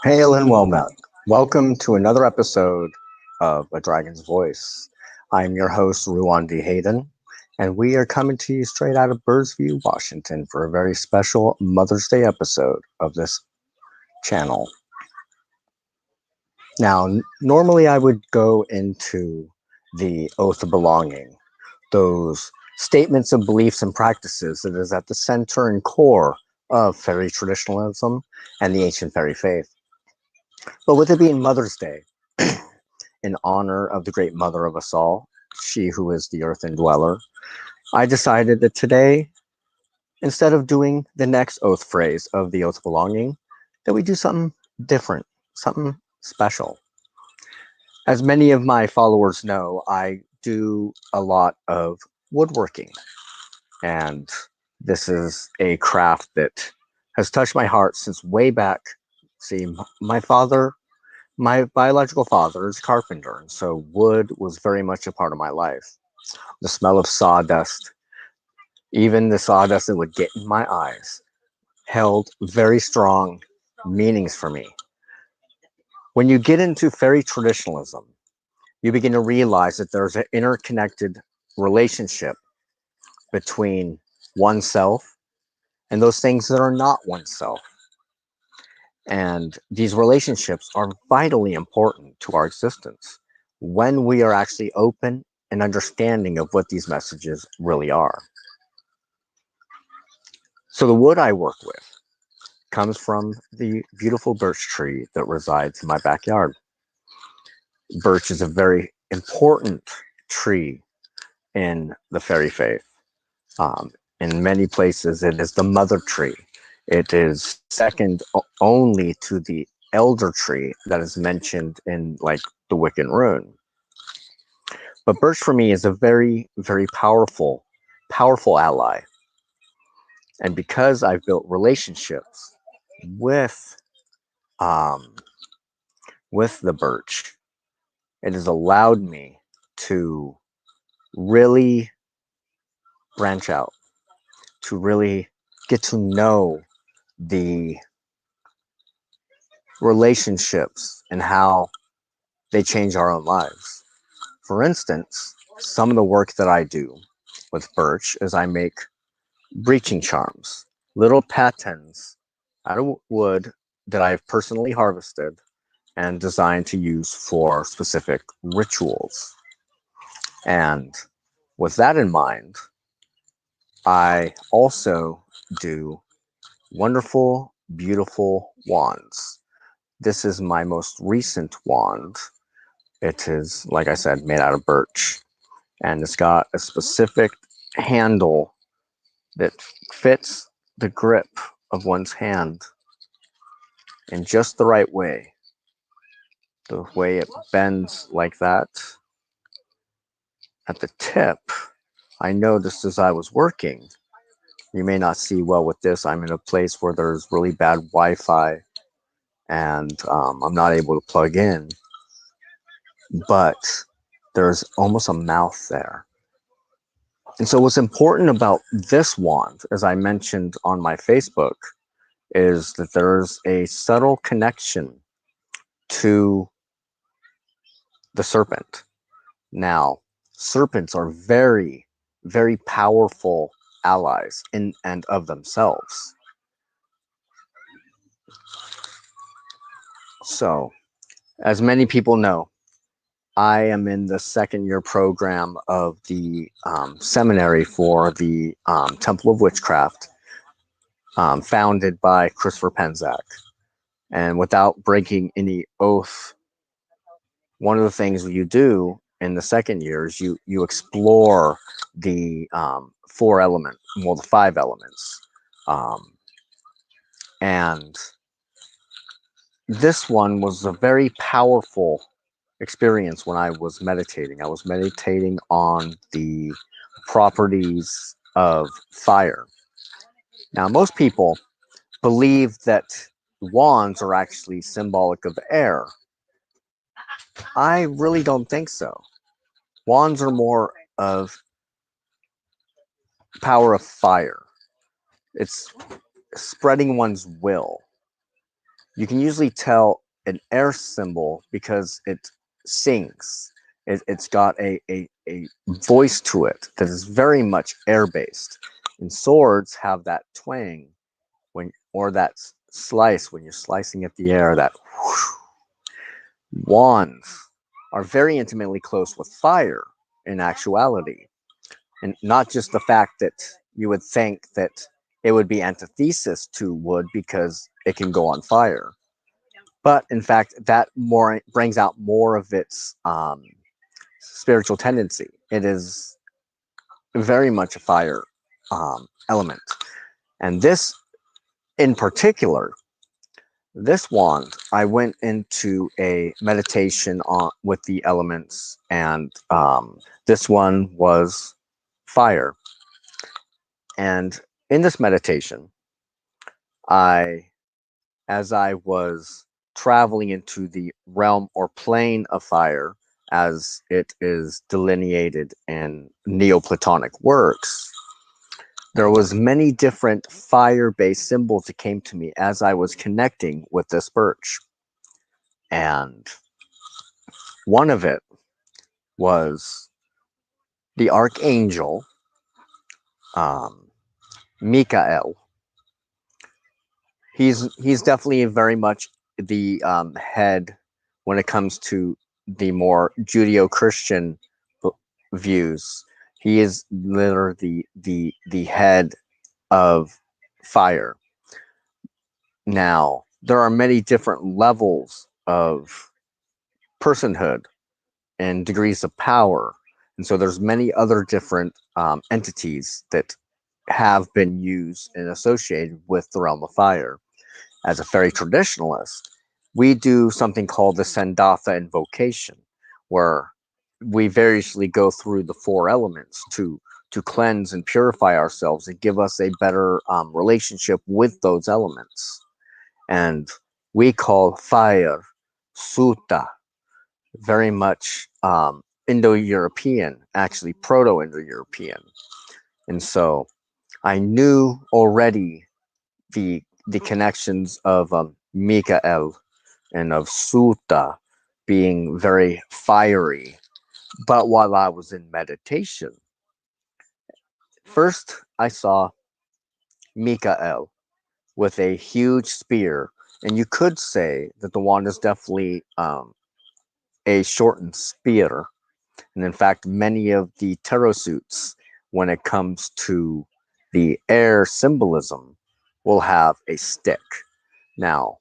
Hail and well met. Welcome to another episode of A Dragon's Voice. I'm your host, Ruan D. Hayden, and we are coming to you straight out of Birdsview, Washington for a very special Mother's Day episode of this channel. Now, normally I would go into the oath of belonging, those statements of beliefs and practices that is at the center and core of fairy traditionalism and the ancient fairy faith. But with it being Mother's Day, in honor of the great mother of us all, she who is the earth indweller, I decided that today, instead of doing the next oath phrase of the oath of belonging, that we do something different, something special. As many of my followers know, I do a lot of woodworking, and this is a craft that has touched my heart since way back. See, my biological father is a carpenter, and so wood was very much a part of my life. The smell of sawdust, even the sawdust that would get in my eyes, held very strong meanings for me. When you get into fairy traditionalism, you begin to realize that there's an interconnected relationship between oneself and those things that are not oneself. And these relationships are vitally important to our existence when we are actually open and understanding of what these messages really are. So the wood I work with comes from the beautiful birch tree that resides in my backyard. Birch is a very important tree in the fairy faith. In many places, it is the mother tree. It is second only to the elder tree that is mentioned in like the Wiccan rune. But birch for me is a very, very powerful ally. And because I've built relationships with the birch, it has allowed me to really branch out, to really get to know the relationships and how they change our own lives. For instance, some of the work that I do with birch is I make breaching charms, little patterns out of wood that I've personally harvested and designed to use for specific rituals. And with that in mind, I also do wonderful, beautiful wands. This is my most recent wand. It is, like I said, made out of birch, and it's got a specific handle that fits the grip of one's hand in just the right way. The way it bends like that at the tip, I noticed as I was working. You may not see well with this. I'm in a place where there's really bad Wi-Fi, and I'm not able to plug in, but there's almost a mouth there. And so what's important about this wand, as I mentioned on my Facebook, is that there's a subtle connection to the serpent. Now, serpents are very, very powerful allies in and of themselves. So, as many people know, I am in the second year program of the seminary for the Temple of Witchcraft, founded by Christopher Penczak. And without breaking any oath, one of the things you do in the second year is you explore the the 5 elements. And this one was a very powerful experience when I was meditating. I was meditating on the properties of fire. Now, most people believe that wands are actually symbolic of air. I really don't think so. Wands are more of power of fire. It's spreading one's will. You can usually tell an air symbol because it sings. It's got a voice to it that is very much air based. And swords have that twang when, or that slice when you're slicing at the air, that whoosh. Wands are very intimately close with fire in actuality. And not just the fact that you would think that it would be antithesis to wood because it can go on fire, but in fact that more brings out more of its spiritual tendency. It is very much a fire element, and this in particular, this wand, I went into a meditation on with the elements, and this one was fire. And in this meditation, I, as I was traveling into the realm or plane of fire, as it is delineated in Neoplatonic works, there was many different fire-based symbols that came to me as I was connecting with this birch. And one of it was the archangel um, Michael. He's definitely very much the head when it comes to the more Judeo-Christian views. He is literally the head of fire. Now, there are many different levels of personhood and degrees of power, and so there's many other different entities that have been used and associated with the realm of fire. As a fairy traditionalist, we do something called the Sandatha invocation, where we variously go through the four elements to cleanse and purify ourselves and give us a better relationship with those elements. And we call fire Sutta, very much Indo-European, actually Proto-Indo-European. And so I knew already the connections of Mikael and of Sutta being very fiery. But while I was in meditation, first I saw Mikael with a huge spear, and you could say that the wand is definitely a shortened spear. And in fact, many of the tarot suits, when it comes to the air symbolism, will have a stick. Now,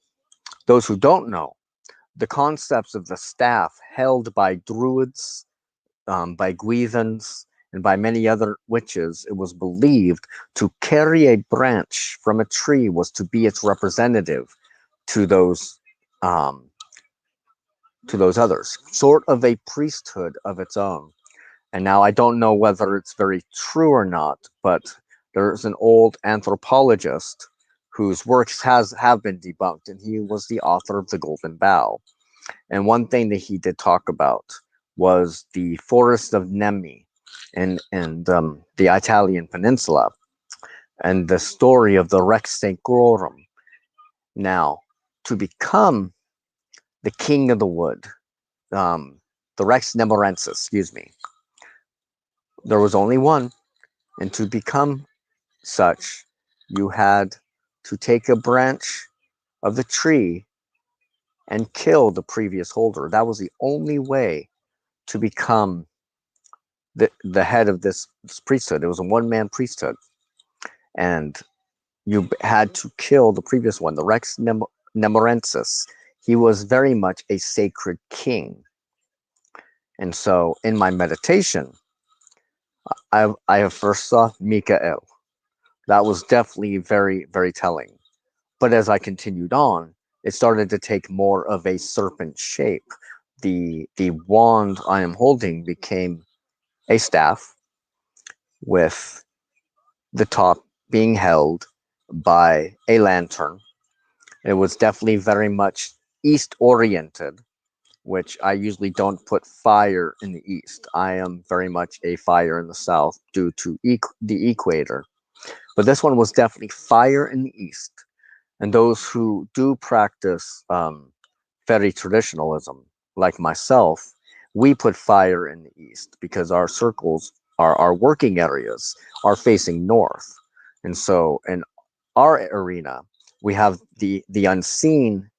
those who don't know, the concepts of the staff held by druids, by Guithans, and by many other witches, it was believed to carry a branch from a tree was to be its representative to um, those others, sort of a priesthood of its own. And now I don't know whether it's very true or not, but there's an old anthropologist whose works have been debunked, and he was the author of the Golden Bough. And one thing that he did talk about was the forest of Nemi and the Italian peninsula, and the story of the Rex Sanctorum. Now, to become the king of the wood, the Rex Nemorensis, excuse me, there was only one, and to become such, you had to take a branch of the tree and kill the previous holder. That was the only way to become the head of this priesthood. It was a one-man priesthood, and you had to kill the previous one, the Rex Nemorensis. He was very much a sacred king. And so in my meditation, I first saw Mikael. That was definitely very, very telling. But as I continued on, it started to take more of a serpent shape. The wand I am holding became a staff with the top being held by a lantern. It was definitely very much east oriented, which I usually don't put fire in the east. I am very much a fire in the south due to the equator. But this one was definitely fire in the east. And those who do practice fairy traditionalism, like myself, we put fire in the east because our circles, our working areas, are facing north. And so in our arena, we have the unseen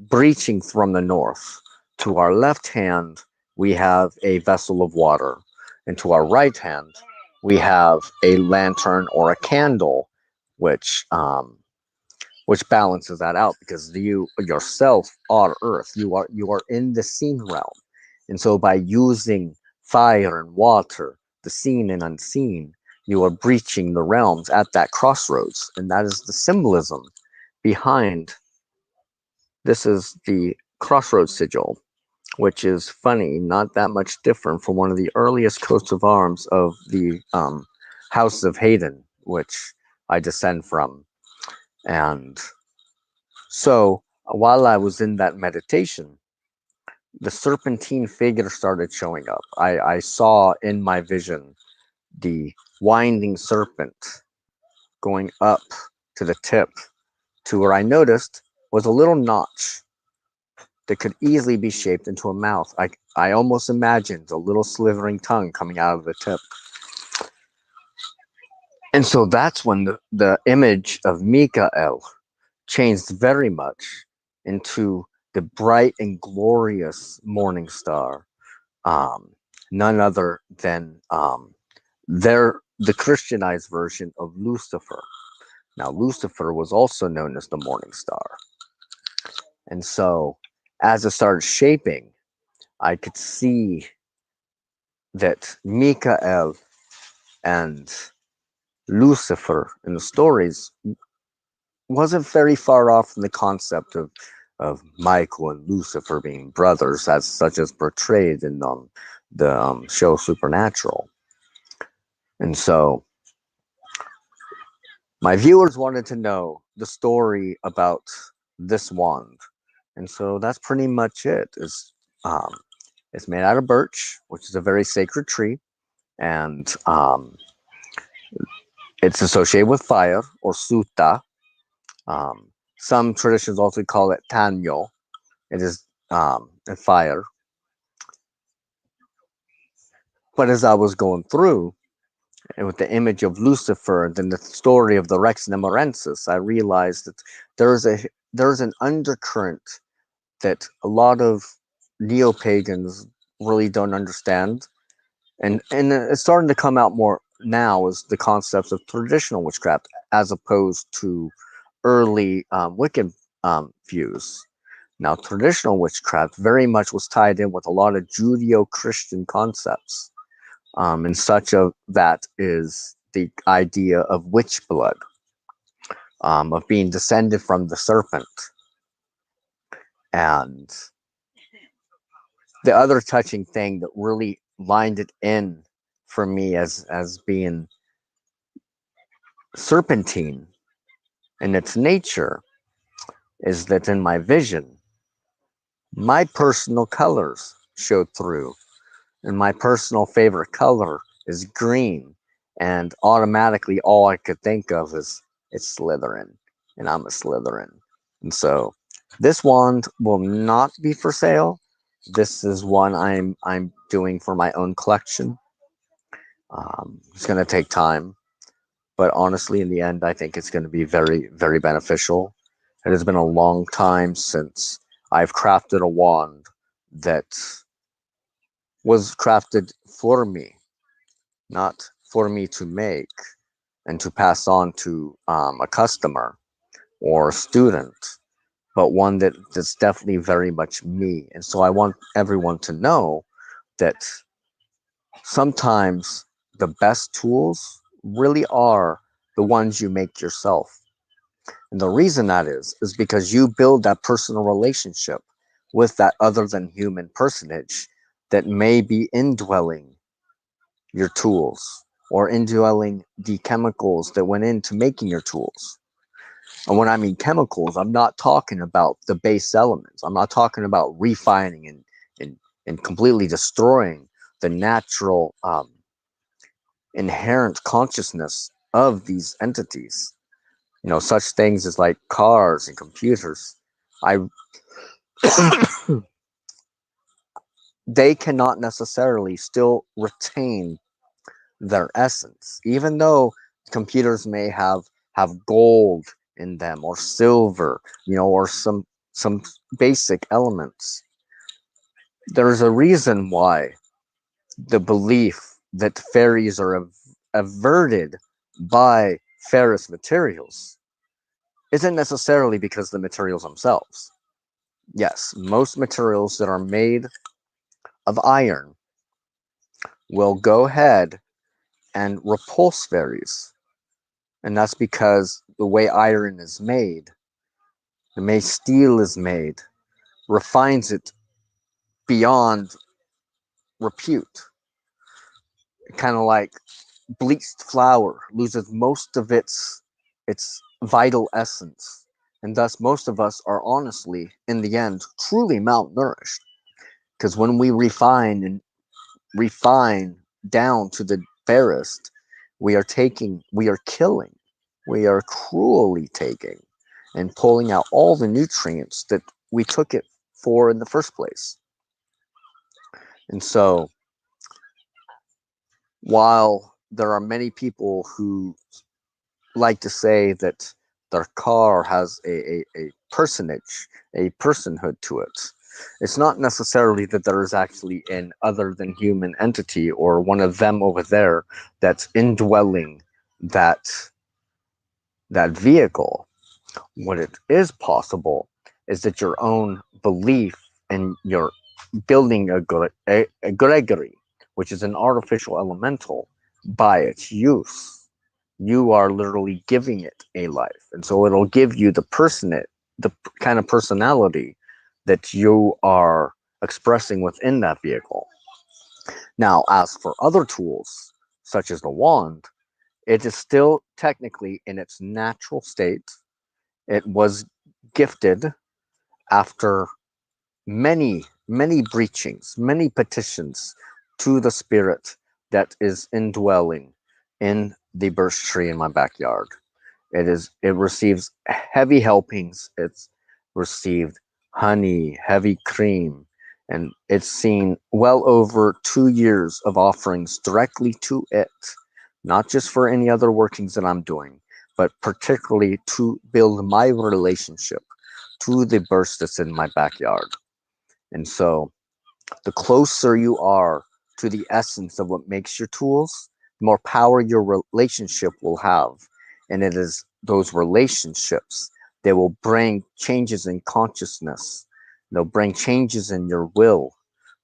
breaching from the north. To our left hand, we have a vessel of water, and to our right hand, we have a lantern or a candle, which which balances that out because you yourself are Earth. You are in the seen realm, and so by using fire and water, the seen and unseen, you are breaching the realms at that crossroads, and that is the symbolism behind. This is the crossroads sigil, which is funny, not that much different from one of the earliest coats of arms of the House of Hayden, which I descend from. And so while I was in that meditation, the serpentine figure started showing up. I saw in my vision the winding serpent going up to the tip to where I noticed was a little notch that could easily be shaped into a mouth. I almost imagined a little slithering tongue coming out of the tip. And so that's when the image of Mikael changed very much into the bright and glorious morning star, um, none other than the Christianized version of Lucifer. Now, Lucifer was also known as the morning star. And so, as it started shaping, I could see that Mikael and Lucifer in the stories wasn't very far off from the concept of Michael and Lucifer being brothers, as such as portrayed in the show Supernatural. And so my viewers wanted to know the story about this wand, and so that's pretty much it. Um, it's made out of birch, which is a very sacred tree, and it's associated with fire or suta. Some traditions also call it tanyo. It is a fire. But as I was going through, and with the image of Lucifer and then the story of the Rex Nemorensis, I realized that there's an undercurrent that a lot of neo-pagans really don't understand. And it's starting to come out more now as the concepts of traditional witchcraft as opposed to early Wiccan views. Now, traditional witchcraft very much was tied in with a lot of Judeo-Christian concepts, and such of that is the idea of witch blood, of being descended from the serpent. And the other touching thing that really lined it in for me as being serpentine in its nature is that in my vision, my personal colors showed through. And my personal favorite color is green. And automatically, all I could think of is it's Slytherin. And I'm a Slytherin. And so this wand will not be for sale. This is one I'm doing for my own collection. It's going to take time. But honestly, in the end, I think it's going to be very, very beneficial. It has been a long time since I've crafted a wand that was crafted for me, not for me to make and to pass on to a customer or a student, but one that's definitely very much me. And so I want everyone to know that sometimes the best tools really are the ones you make yourself. And the reason that is because you build that personal relationship with that other than human personage that may be indwelling your tools or indwelling the chemicals that went into making your tools. And when I mean chemicals, I'm not talking about the base elements. I'm not talking about refining and completely destroying the natural inherent consciousness of these entities. Such things as like cars and computers. I They cannot necessarily still retain their essence, even though computers may have gold in them or silver, or some basic elements. There's a reason why the belief that fairies are averted by ferrous materials isn't necessarily because the materials themselves. Yes, most materials that are made of iron will go ahead and repulse fairies. And that's because the way iron is made, the way steel is made, refines it beyond repute. Kind of like bleached flour loses most of its vital essence. And thus most of us are honestly, in the end, truly malnourished. Because when we refine down to the barest, we are killing, we are cruelly taking and pulling out all the nutrients that we took it for in the first place. And so, while there are many people who like to say that their car has a personage, a personhood to it, it's not necessarily that there is actually an other than human entity or one of them over there that's indwelling that vehicle. What it is possible is that your own belief and your building a Gregory, which is an artificial elemental, by its use, you are literally giving it a life, and so it'll give you the kind of personality that you are expressing within that vehicle. Now, as for other tools, such as the wand, it is still technically in its natural state. It was gifted after many breachings, many petitions to the spirit that is indwelling in the birch tree in my backyard. It receives heavy helpings. It's received honey, heavy cream, and it's seen well over 2 years of offerings directly to it, not just for any other workings that I'm doing, but particularly to build my relationship to the birch that's in my backyard. And so the closer you are to the essence of what makes your tools, the more power your relationship will have. And it is those relationships that will bring changes in consciousness. They'll bring changes in your will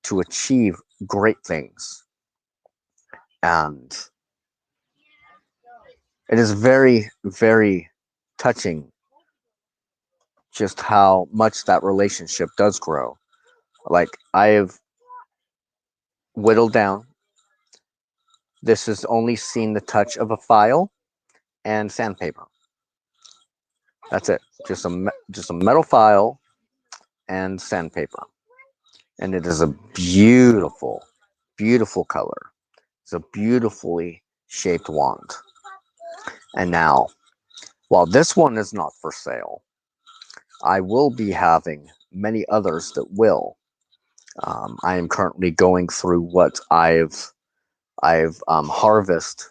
to achieve great things. And it is very, very touching just how much that relationship does grow. Like, I have whittled down. This has only seen the touch of a file and sandpaper. That's it. Just a metal file and sandpaper, and it is a beautiful, beautiful color. It's a beautifully shaped wand. And now, while this one is not for sale, I will be having many others that will. I am currently going through what I've harvested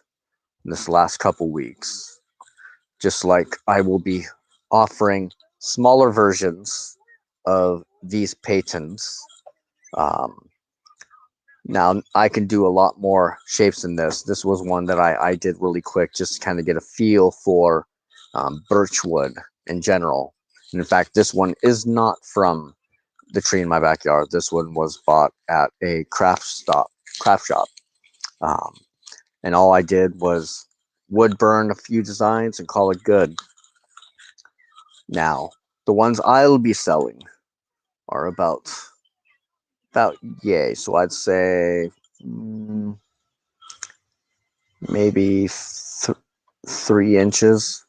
this last couple weeks. Just like I will be offering smaller versions of these patents. Um, Now I can do a lot more shapes than this. This was one that I did really quick just to kind of get a feel for birchwood in general. And in fact, this one is not from the tree in my backyard. This one was bought at a craft shop. Um, and all I did was wood burn a few designs and call it good. Now, the ones I'll be selling are about yay. So I'd say maybe 3 inches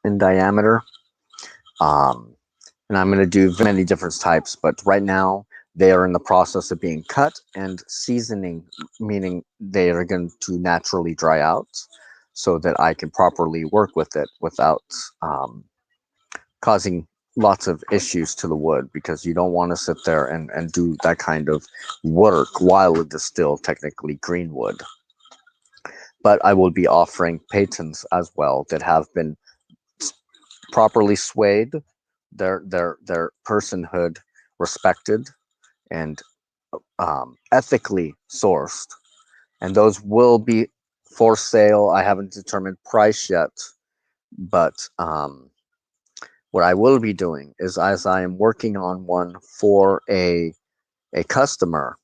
in diameter. Um, and I'm going to do many different types, but right now they are in the process of being cut and seasoning, meaning they are going to naturally dry out. so that I can properly work with it without causing lots of issues to the wood, because you don't want to sit there and do that kind of work while it is still technically green wood. But I will be offering patents as well that have been properly swayed, their personhood respected, and ethically sourced, and those will be for sale. I haven't determined price yet, but what I will be doing is, as I am working on one for a customer,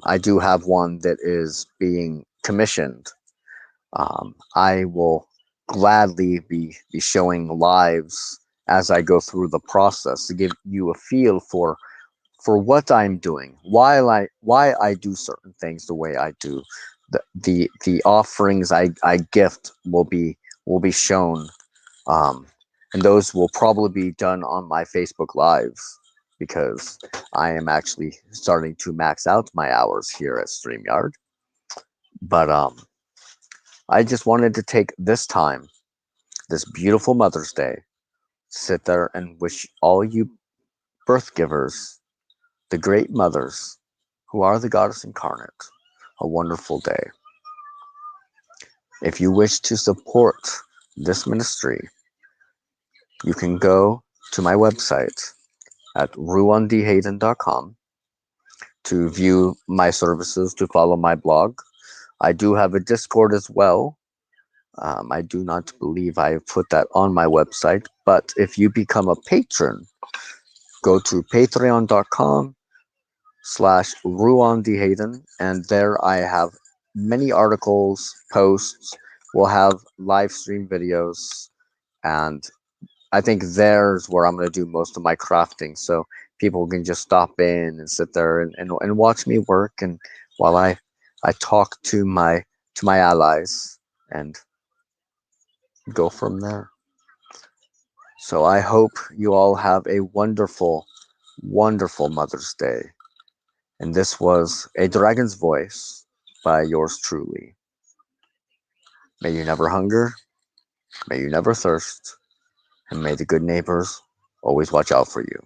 I do have one that is being commissioned. I will gladly be showing lives as I go through the process to give you a feel for what I'm doing, why I do certain things the way I do. The offerings I gift will be shown, um, and those will probably be done on my Facebook Lives, because I am actually starting to max out my hours here at StreamYard. But I just wanted to take this time, this beautiful Mother's Day, sit there and wish all you birth givers, the great mothers who are the goddess incarnate, a wonderful day. If you wish to support this ministry, you can go to my website at ruandhayden.com to view my services, to follow my blog. I do have a Discord as well. I do not believe I have put that on my website, but if you become a patron, go to patreon.com/ruandhayden, and there I have many articles, posts. We'll have live stream videos, and I think there's where I'm going to do most of my crafting, so people can just stop in and sit there and watch me work, and while I talk to my allies and go from there. So I hope you all have a wonderful, wonderful Mother's Day. And this was A Dragon's Voice by yours truly. May you never hunger, may you never thirst, and may the good neighbors always watch out for you.